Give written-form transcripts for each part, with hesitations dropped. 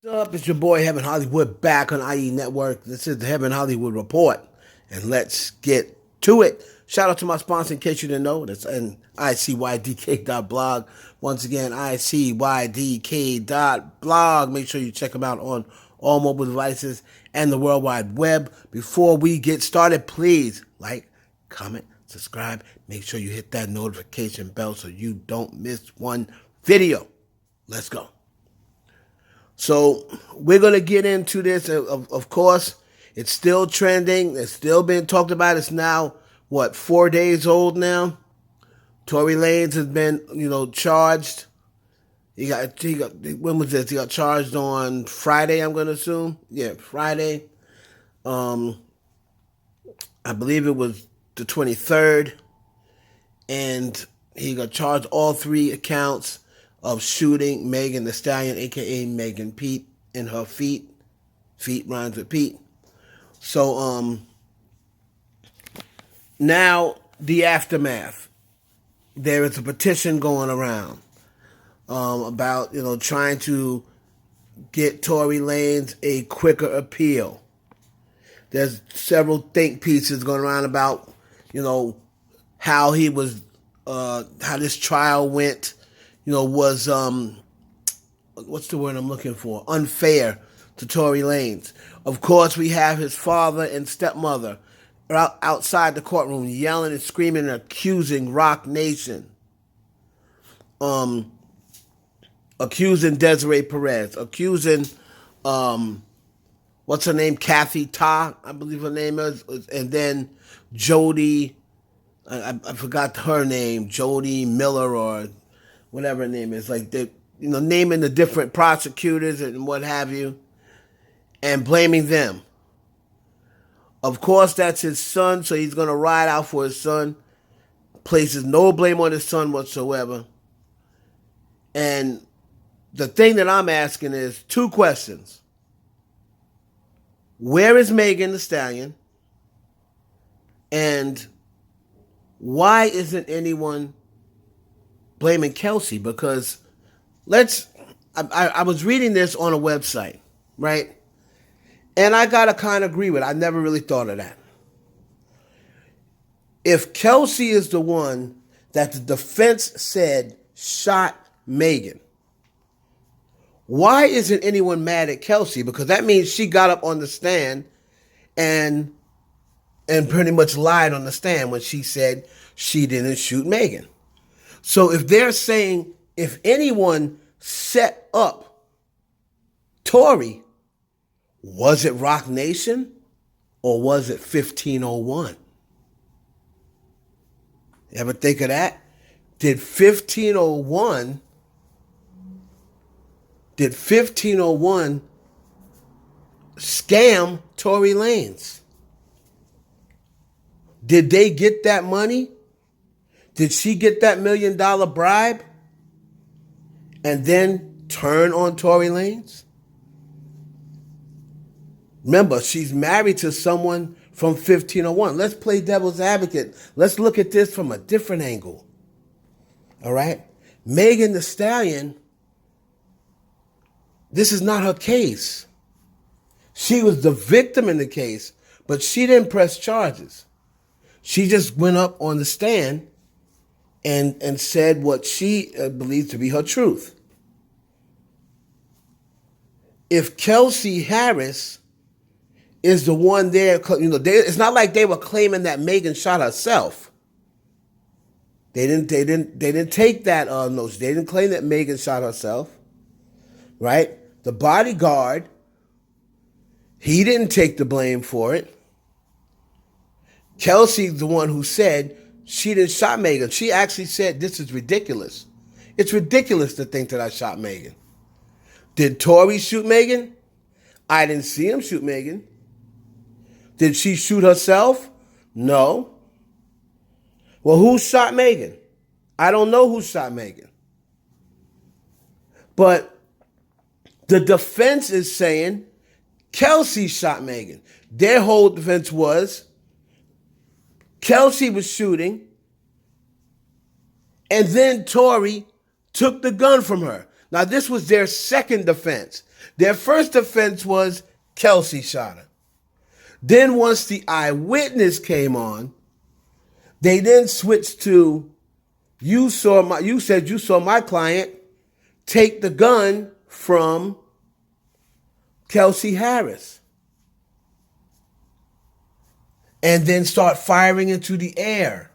What's up? It's your boy Heaven Hollywood back on IE Network. This is the Heaven Hollywood Report, and let's get to it. Shout out to my sponsor, in case you didn't know. That's icydk.blog. Once again, icydk.blog. Make sure you check them out on all mobile devices and the World Wide Web. Before we get started, please like, comment, subscribe. Make sure you hit that notification bell so you don't miss one video. Let's go. So we're going to get into this. Of course, it's still trending. It's still being talked about. It's now, 4 days old now? Tory Lanez has been, charged. When was this? He got charged on Friday, I'm going to assume. Yeah, Friday. I believe it was the 23rd. And he got charged all 3 accounts of shooting Megan Thee Stallion, a.k.a. Megan Pete, in her feet. Feet rhymes with Pete. So, now, the aftermath. There is a petition going around about, trying to get Tory Lanez a quicker appeal. There's several think pieces going around about, how he was, how this trial went, was, what's the word I'm looking for? Unfair to Tory Lanez. Of course, we have his father and stepmother outside the courtroom yelling and screaming and accusing Rock Nation. Accusing Desiree Perez. Accusing, what's her name? Kathy Ta, I believe her name is. And then Jody, I forgot her name. Jody Miller or whatever her name is, like they, naming the different prosecutors and what have you, and blaming them. Of course, that's his son, so he's going to ride out for his son. Places no blame on his son whatsoever. And the thing that I'm asking is 2 questions. Where is Megan Thee Stallion? And why isn't anyone blaming Kelsey? Because I was reading this on a website, right? And I got to kind of agree with it. I never really thought of that. If Kelsey is the one that the defense said shot Megan, why isn't anyone mad at Kelsey? Because that means she got up on the stand and pretty much lied on the stand when she said she didn't shoot Megan. So if they're saying if anyone set up Tory, was it Rock Nation or was it 1501? You ever think of that? Did 1501 scam Tory Lanez? Did they get that money? Did she get that $1 million bribe and then turn on Tory Lanez? Remember, she's married to someone from 1501. Let's play devil's advocate. Let's look at this from a different angle. All right? Megan Thee Stallion, this is not her case. She was the victim in the case, but she didn't press charges. She just went up on the stand and said what she believed to be her truth. If Kelsey Harris is the one there, it's not like they were claiming that Megan shot herself. They didn't take that notion. They didn't claim that Megan shot herself, right? The bodyguard, he didn't take the blame for it. Kelsey's the one who said she didn't shot Megan. She actually said, this is ridiculous. It's ridiculous to think that I shot Megan. Did Tory shoot Megan? I didn't see him shoot Megan. Did she shoot herself? No. Well, who shot Megan? I don't know who shot Megan. But the defense is saying Kelsey shot Megan. Their whole defense was Kelsey was shooting, and then Tory took the gun from her. Now, this was their second defense. Their first defense was Kelsey shot her. Then once the eyewitness came on, they then switched to you said you saw my client take the gun from Kelsey Harris and then start firing into the air.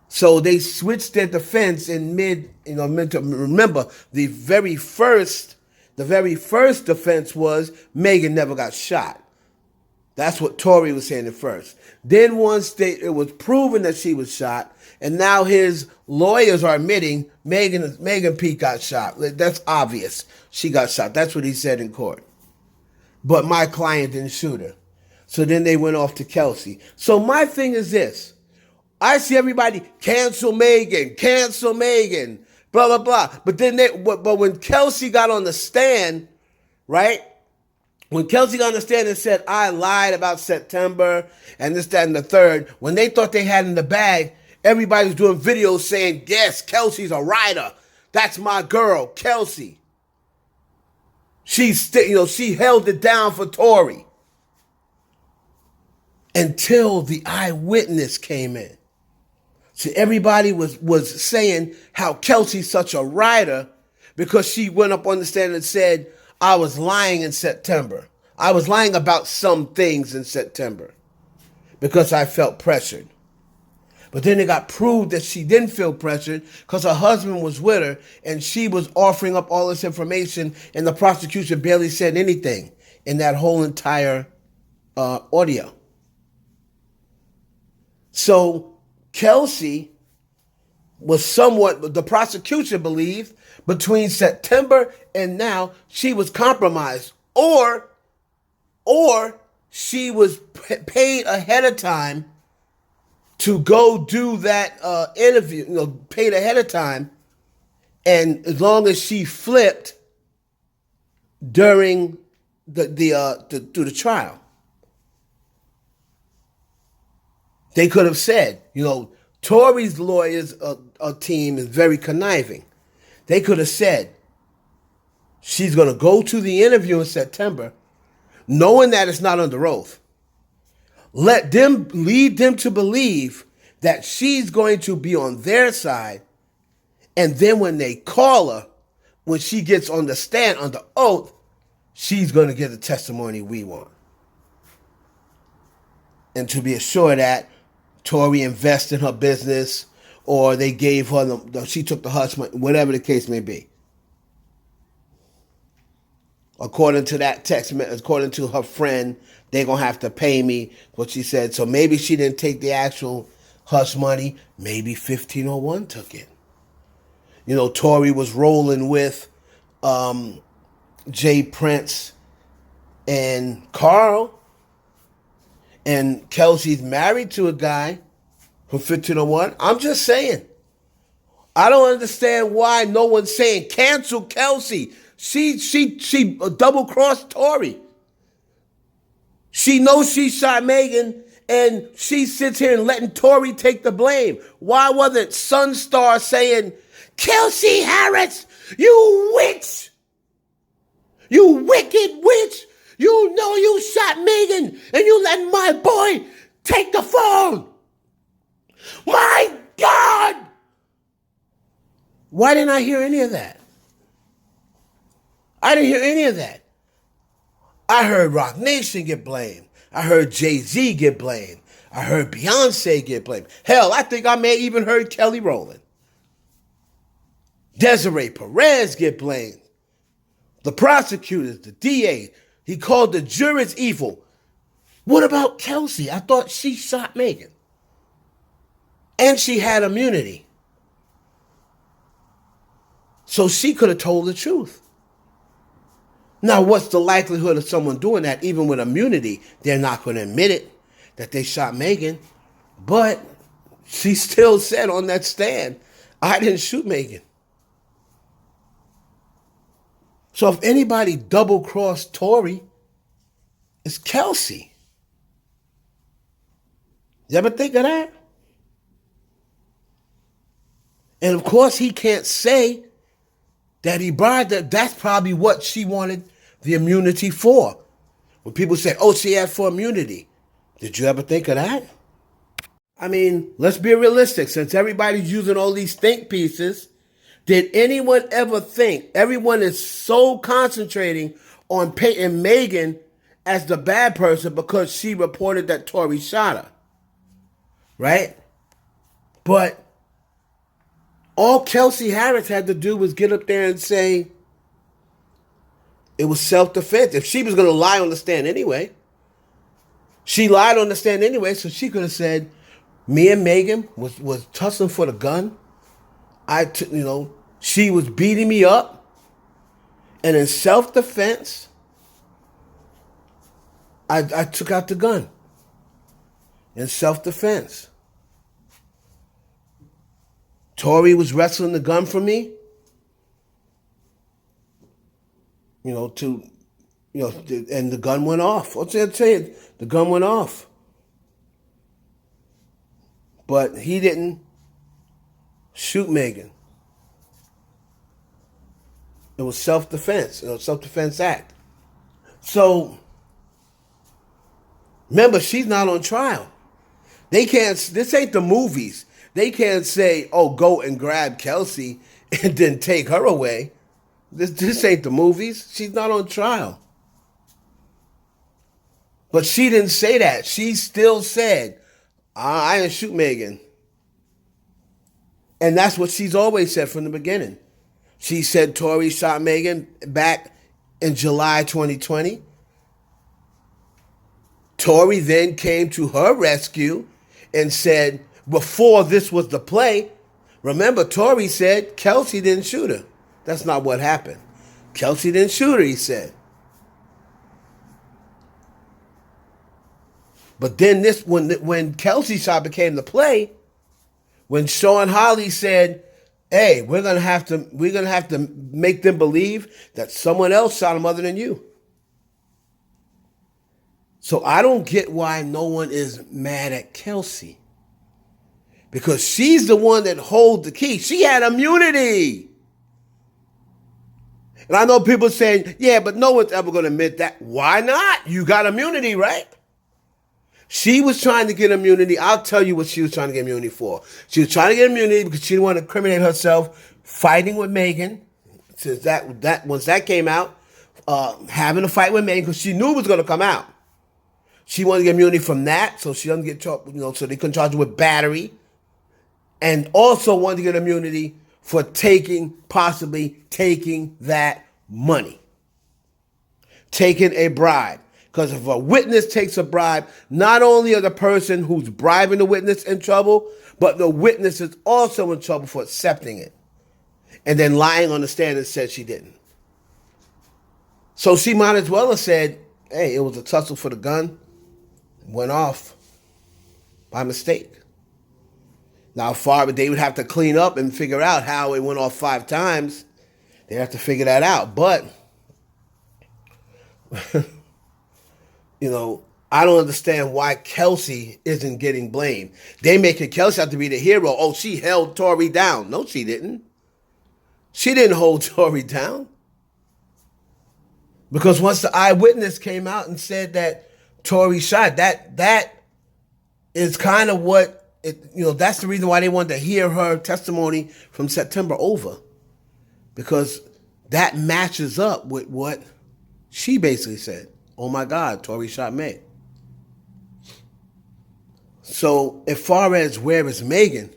So they switched their defense in remember the very first defense was Megan never got shot. That's what Tory was saying at first. Then once it was proven that she was shot, and now his lawyers are admitting Megan Pete got shot. That's obvious. She got shot. That's what he said in court. But my client didn't shoot her. So then they went off to Kelsey. So my thing is this. I see everybody cancel Megan, blah, blah, blah. But then but when Kelsey got on the stand, right? When Kelsey got on the stand and said, I lied about September and this, that, and the third, when they thought they had in the bag, everybody was doing videos saying, yes, Kelsey's a rider. That's my girl, Kelsey. She held it down for Tory. Until the eyewitness came in. So everybody was saying how Kelsey's such a rider because she went up on the stand and said, I was lying in September. I was lying about some things in September because I felt pressured. But then it got proved that she didn't feel pressured because her husband was with her and she was offering up all this information and the prosecution barely said anything in that whole entire audio. So Kelsey was somewhat, the prosecution believed, between September and now, she was compromised. Or she was paid ahead of time to go do that interview, paid ahead of time. And as long as she flipped during through the trial. They could have said, Tory's lawyers team is very conniving. They could have said, she's going to go to the interview in September, knowing that it's not under oath. Lead them to believe that she's going to be on their side. And then when they call her, when she gets on the stand under oath, she's going to get the testimony we want. And to be assured that Tory invested in her business, or they gave her she took the hush money, whatever the case may be. According to that text, according to her friend, they're going to have to pay me what she said. So maybe she didn't take the actual hush money. Maybe 1501 took it. Tory was rolling with Jay Prince and Carl. And Kelsey's married to a guy from 1501. I'm just saying. I don't understand why no one's saying cancel Kelsey. She double-crossed Tory. She knows she shot Megan, and she sits here and letting Tory take the blame. Why wasn't Sunstar saying, Kelsey Harris, you witch! You wicked witch! You know you shot Megan and you let my boy take the phone. My God! Why didn't I hear any of that? I didn't hear any of that. I heard Rock Nation get blamed. I heard Jay-Z get blamed. I heard Beyonce get blamed. Hell, I think I may even heard Kelly Rowland. Desiree Perez get blamed. The prosecutors, the DA, he called the jurors evil. What about Kelsey? I thought she shot Megan. And she had immunity. So she could have told the truth. Now, what's the likelihood of someone doing that? Even with immunity, they're not going to admit it, that they shot Megan. But she still said on that stand, I didn't shoot Megan. So if anybody double-crossed Tory, it's Kelsey. You ever think of that? And of course, he can't say that he bribed her, that's probably what she wanted the immunity for. When people say, oh, she asked for immunity. Did you ever think of that? I mean, let's be realistic. Since everybody's using all these think pieces, did anyone ever think everyone is so concentrating on Peyton Megan as the bad person because she reported that Tory shot her? Right? But all Kelsey Harris had to do was get up there and say it was self-defense. If she was going to lie on the stand anyway, she lied on the stand anyway, so she could have said, me and Megan was tussling for the gun. She was beating me up. And in self-defense, I took out the gun. In self-defense. Tory was wrestling the gun from me. And the gun went off. What's that saying? The gun went off. But he didn't shoot Megan. It was self-defense, self-defense act. So, remember, she's not on trial. This ain't the movies. They can't say, oh, go and grab Kelsey and then take her away. This ain't the movies. She's not on trial. But she didn't say that. She still said, I didn't shoot Megan. And that's what she's always said from the beginning. She said Tory shot Megan back in July 2020. Tory then came to her rescue and said, before this was the play, remember, Tory said Kelsey didn't shoot her. That's not what happened. Kelsey didn't shoot her, he said. But then when Kelsey shot became the play, when Sean Holly said, hey, we're gonna have to make them believe that someone else shot him other than you. So I don't get why no one is mad at Kelsey. Because she's the one that holds the key. She had immunity. And I know people saying, yeah, but no one's ever going to admit that. Why not? You got immunity, right? She was trying to get immunity. I'll tell you what she was trying to get immunity for. She was trying to get immunity because she didn't want to incriminate herself fighting with Megan. Since once that came out, having a fight with Megan because she knew it was going to come out. She wanted to get immunity from that so she doesn't get charged, so they couldn't charge her with battery. And also wanted to get immunity for possibly taking that money. Taking a bribe. Because if a witness takes a bribe, not only are the person who's bribing the witness in trouble, but the witness is also in trouble for accepting it. And then lying on the stand and said she didn't. So she might as well have said, hey, it was a tussle for the gun. It went off by mistake. Now, they would have to clean up and figure out how it went off 5 times. They have to figure that out. But, I don't understand why Kelsey isn't getting blamed. They making Kelsey out to be the hero. Oh, she held Tory down. No, she didn't. She didn't hold Tory down. Because once the eyewitness came out and said that Tory shot, that is kind of what, that's the reason why they wanted to hear her testimony from September over. Because that matches up with what she basically said. Oh my God, Tory shot Meg. So as far as where is Megan?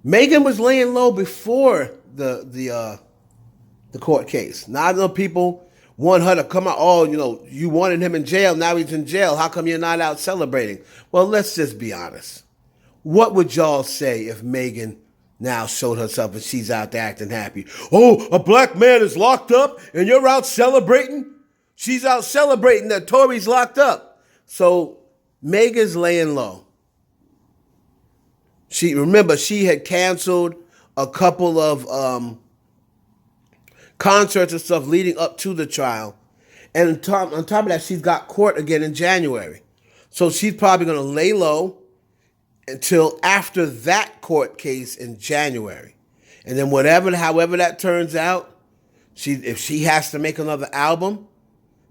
Megan was laying low before the court case. Now I know people want her to come out. Oh, you wanted him in jail. Now he's in jail. How come you're not out celebrating? Well, let's just be honest. What would y'all say if Megan now showed herself and she's out there acting happy? Oh, a black man is locked up and you're out celebrating? She's out celebrating that Tory's locked up. So Megan's laying low. She had canceled a couple of concerts and stuff leading up to the trial. And on top of that, she's got court again in January. So she's probably going to lay low until after that court case in January. And then however that turns out, if she has to make another album,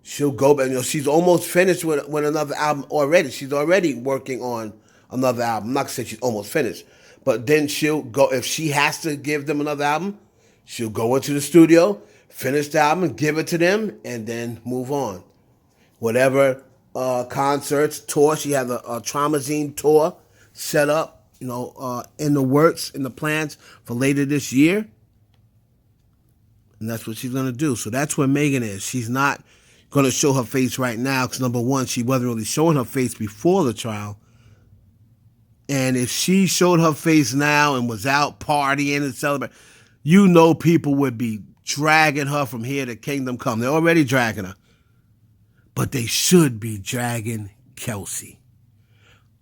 she'll go back. She's almost finished with another album already. She's already working on another album. I'm not gonna say she's almost finished, but then she'll go, if she has to give them another album, she'll go into the studio, finish the album, give it to them, and then move on. Whatever concerts, tour, she has a Traumazine tour set up, in the works, in the plans for later this year. And that's what she's going to do. So that's where Megan is. She's not going to show her face right now because, number one, she wasn't really showing her face before the trial. And if she showed her face now and was out partying and celebrating, people would be dragging her from here to Kingdom Come. They're already dragging her. But they should be dragging Kelsey.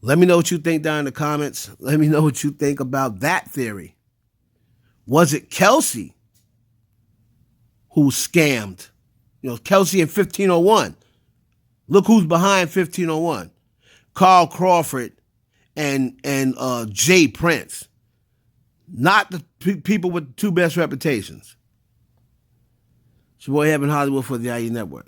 Let me know what you think down in the comments. Let me know what you think about that theory. Was it Kelsey who scammed? Kelsey and 1501. Look who's behind 1501. Carl Crawford and Jay Prince. Not the people with two best reputations. It's your boy Heaven Hollywood for the IE Network.